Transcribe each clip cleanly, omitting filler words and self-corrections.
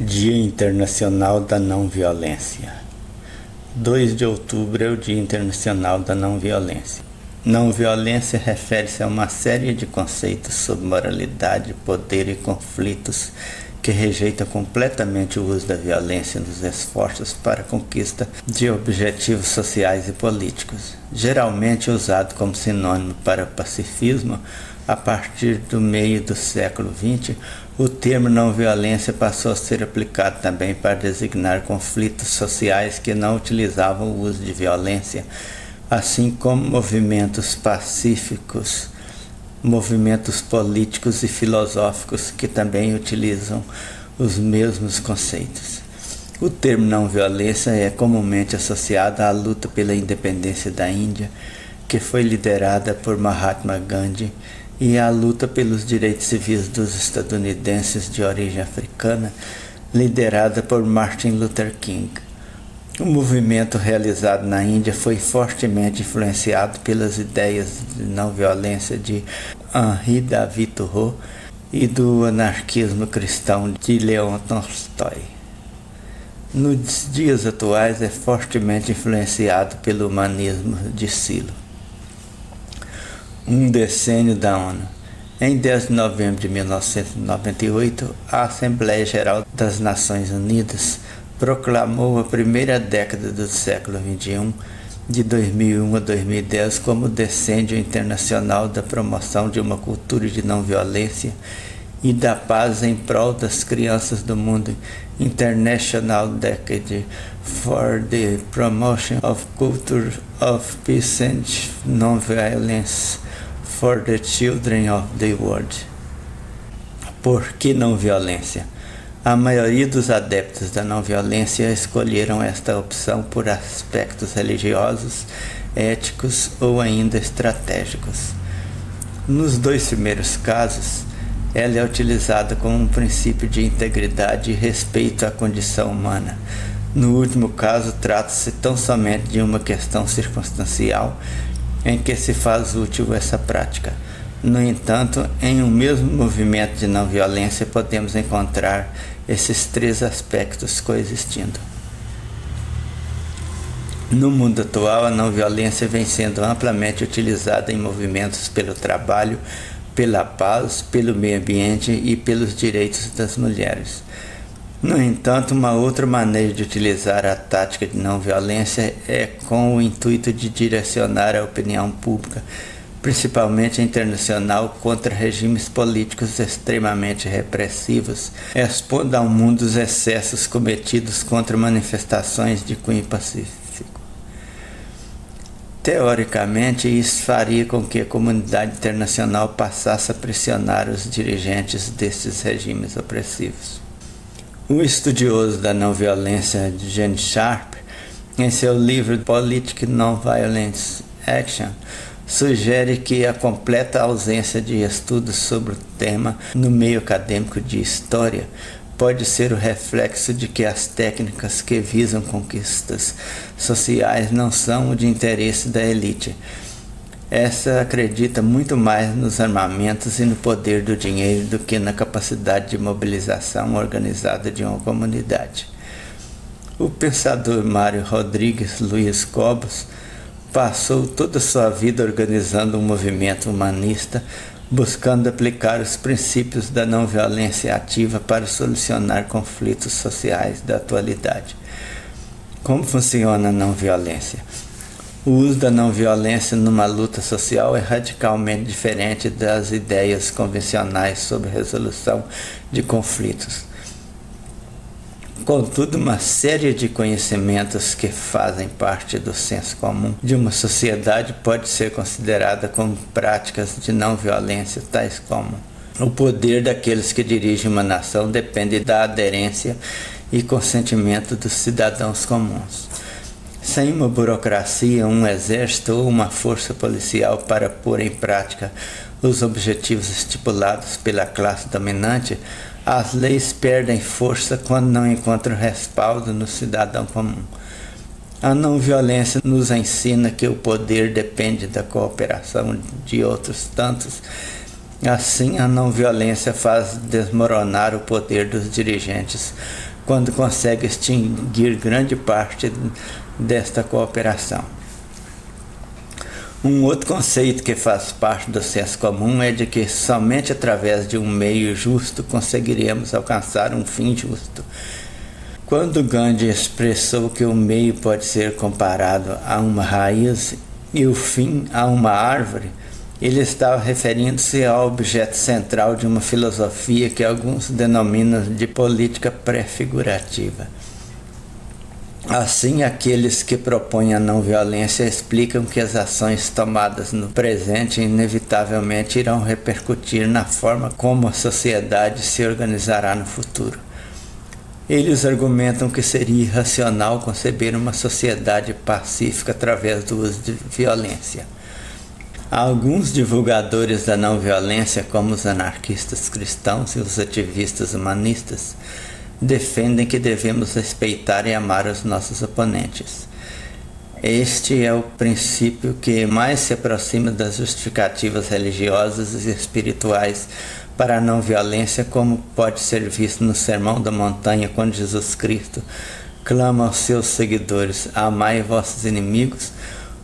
Dia Internacional da Não Violência. 2 de outubro é o Dia Internacional da Não Violência. Não violência refere-se a uma série de conceitos sobre moralidade, poder e conflitos que rejeita completamente o uso da violência nos esforços para a conquista de objetivos sociais e políticos. Geralmente usado como sinônimo para pacifismo, a partir do meio do século XX, o termo não violência passou a ser aplicado também para designar conflitos sociais que não utilizavam o uso de violência, assim como movimentos pacíficos, movimentos políticos e filosóficos que também utilizam os mesmos conceitos. O termo não violência é comumente associado à luta pela independência da Índia, que foi liderada por Mahatma Gandhi, e à luta pelos direitos civis dos estadunidenses de origem africana, liderada por Martin Luther King. O movimento realizado na Índia foi fortemente influenciado pelas ideias de não violência de Henri David Thoreau e do anarquismo cristão de Leon Tolstói. Nos dias atuais é fortemente influenciado pelo humanismo de Silo. Um decênio da ONU. Em 10 de novembro de 1998, a Assembleia Geral das Nações Unidas proclamou a primeira década do século XXI, de 2001 a 2010, como o Decênio Internacional da Promoção de uma Cultura de Não Violência e da Paz em prol das crianças do mundo, International Decade for the Promotion of Culture of Peace and Non-Violence for the Children of the World. Por que não violência? A maioria dos adeptos da não violência escolheram esta opção por aspectos religiosos, éticos ou ainda estratégicos. Nos dois primeiros casos, ela é utilizada como um princípio de integridade e respeito à condição humana. No último caso, trata-se tão somente de uma questão circunstancial em que se faz útil essa prática. No entanto, em um mesmo movimento de não violência podemos encontrar esses três aspectos coexistindo. No mundo atual, a não violência vem sendo amplamente utilizada em movimentos pelo trabalho, pela paz, pelo meio ambiente e pelos direitos das mulheres. No entanto, uma outra maneira de utilizar a tática de não violência é com o intuito de direcionar a opinião pública, principalmente internacional, contra regimes políticos extremamente repressivos, expondo ao mundo os excessos cometidos contra manifestações de cunho pacífico. Teoricamente, isso faria com que a comunidade internacional passasse a pressionar os dirigentes desses regimes opressivos. O estudioso da não-violência Gene Sharp, em seu livro Politic Non-Violence Action, sugere que a completa ausência de estudos sobre o tema no meio acadêmico de história pode ser o reflexo de que as técnicas que visam conquistas sociais não são de interesse da elite. Essa acredita muito mais nos armamentos e no poder do dinheiro do que na capacidade de mobilização organizada de uma comunidade. O pensador Mário Rodrigues Luiz Cobos passou toda a sua vida organizando um movimento humanista, buscando aplicar os princípios da não violência ativa para solucionar conflitos sociais da atualidade. Como funciona a não violência? O uso da não violência numa luta social é radicalmente diferente das ideias convencionais sobre resolução de conflitos. Contudo, uma série de conhecimentos que fazem parte do senso comum de uma sociedade pode ser considerada como práticas de não violência, tais como: o poder daqueles que dirigem uma nação depende da aderência e consentimento dos cidadãos comuns. Sem uma burocracia, um exército ou uma força policial para pôr em prática os objetivos estipulados pela classe dominante, as leis perdem força quando não encontram respaldo no cidadão comum. A não violência nos ensina que o poder depende da cooperação de outros tantos Assim, a não violência faz desmoronar o poder dos dirigentes quando consegue extinguir grande parte desta cooperação. Um outro conceito que faz parte do senso comum é de que somente através de um meio justo conseguiremos alcançar um fim justo. Quando Gandhi expressou que o meio pode ser comparado a uma raiz e o fim a uma árvore, ele estava referindo-se ao objeto central de uma filosofia que alguns denominam de política pré-figurativa. Assim, aqueles que propõem a não-violência explicam que as ações tomadas no presente inevitavelmente irão repercutir na forma como a sociedade se organizará no futuro. Eles argumentam que seria irracional conceber uma sociedade pacífica através do uso de violência. Alguns divulgadores da não-violência, como os anarquistas cristãos e os ativistas humanistas, defendem que devemos respeitar e amar os nossos oponentes. Este é o princípio que mais se aproxima das justificativas religiosas e espirituais para a não-violência, como pode ser visto no Sermão da Montanha, quando Jesus Cristo clama aos seus seguidores: amai vossos inimigos,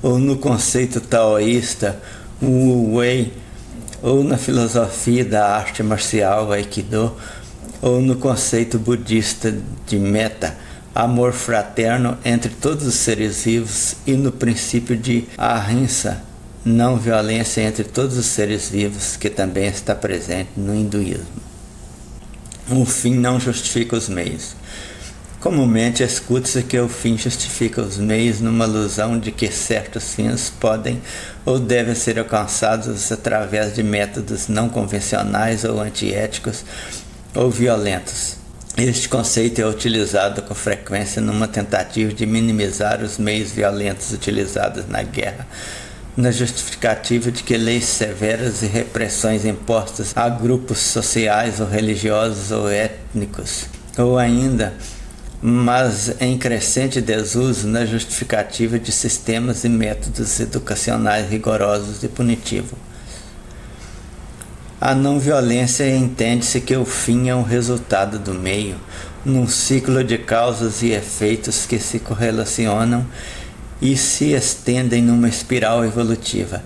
ou no conceito taoísta, Wu Wei, ou na filosofia da arte marcial, Aikido, ou no conceito budista de metta, amor fraterno entre todos os seres vivos, e no princípio de ahimsa, não violência entre todos os seres vivos, que também está presente no hinduísmo. O fim não justifica os meios. Comumente escuta-se que o fim justifica os meios numa alusão de que certos fins podem ou devem ser alcançados através de métodos não convencionais ou antiéticos ou violentos. Este conceito é utilizado com frequência numa tentativa de minimizar os meios violentos utilizados na guerra, na justificativa de que leis severas e repressões impostas a grupos sociais ou religiosos ou étnicos, ou ainda, mas em crescente desuso, na justificativa de sistemas e métodos educacionais rigorosos e punitivos. A não-violência entende-se que o fim é um resultado do meio, num ciclo de causas e efeitos que se correlacionam e se estendem numa espiral evolutiva.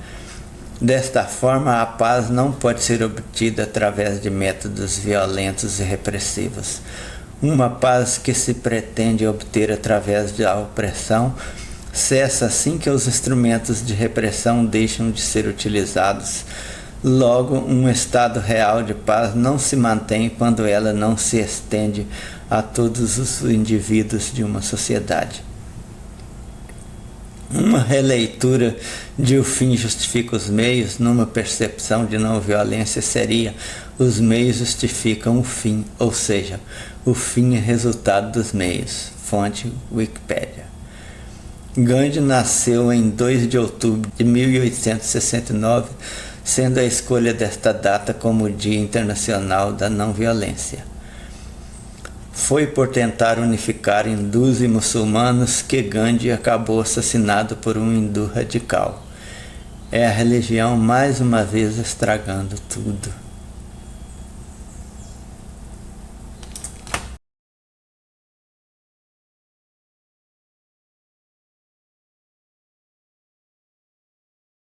Desta forma, a paz não pode ser obtida através de métodos violentos e repressivos. Uma paz que se pretende obter através da opressão cessa assim que os instrumentos de repressão deixam de ser utilizados. Logo, um estado real de paz não se mantém quando ela não se estende a todos os indivíduos de uma sociedade. Uma releitura de O fim justifica os meios, numa percepção de não-violência, seria: os meios justificam o fim, ou seja, o fim é resultado dos meios. Fonte Wikipédia. Gandhi nasceu em 2 de outubro de 1869, sendo a escolha desta data como o Dia Internacional da Não-Violência. Foi por tentar unificar hindus e muçulmanos que Gandhi acabou assassinado por um hindu radical. É a religião mais uma vez estragando tudo.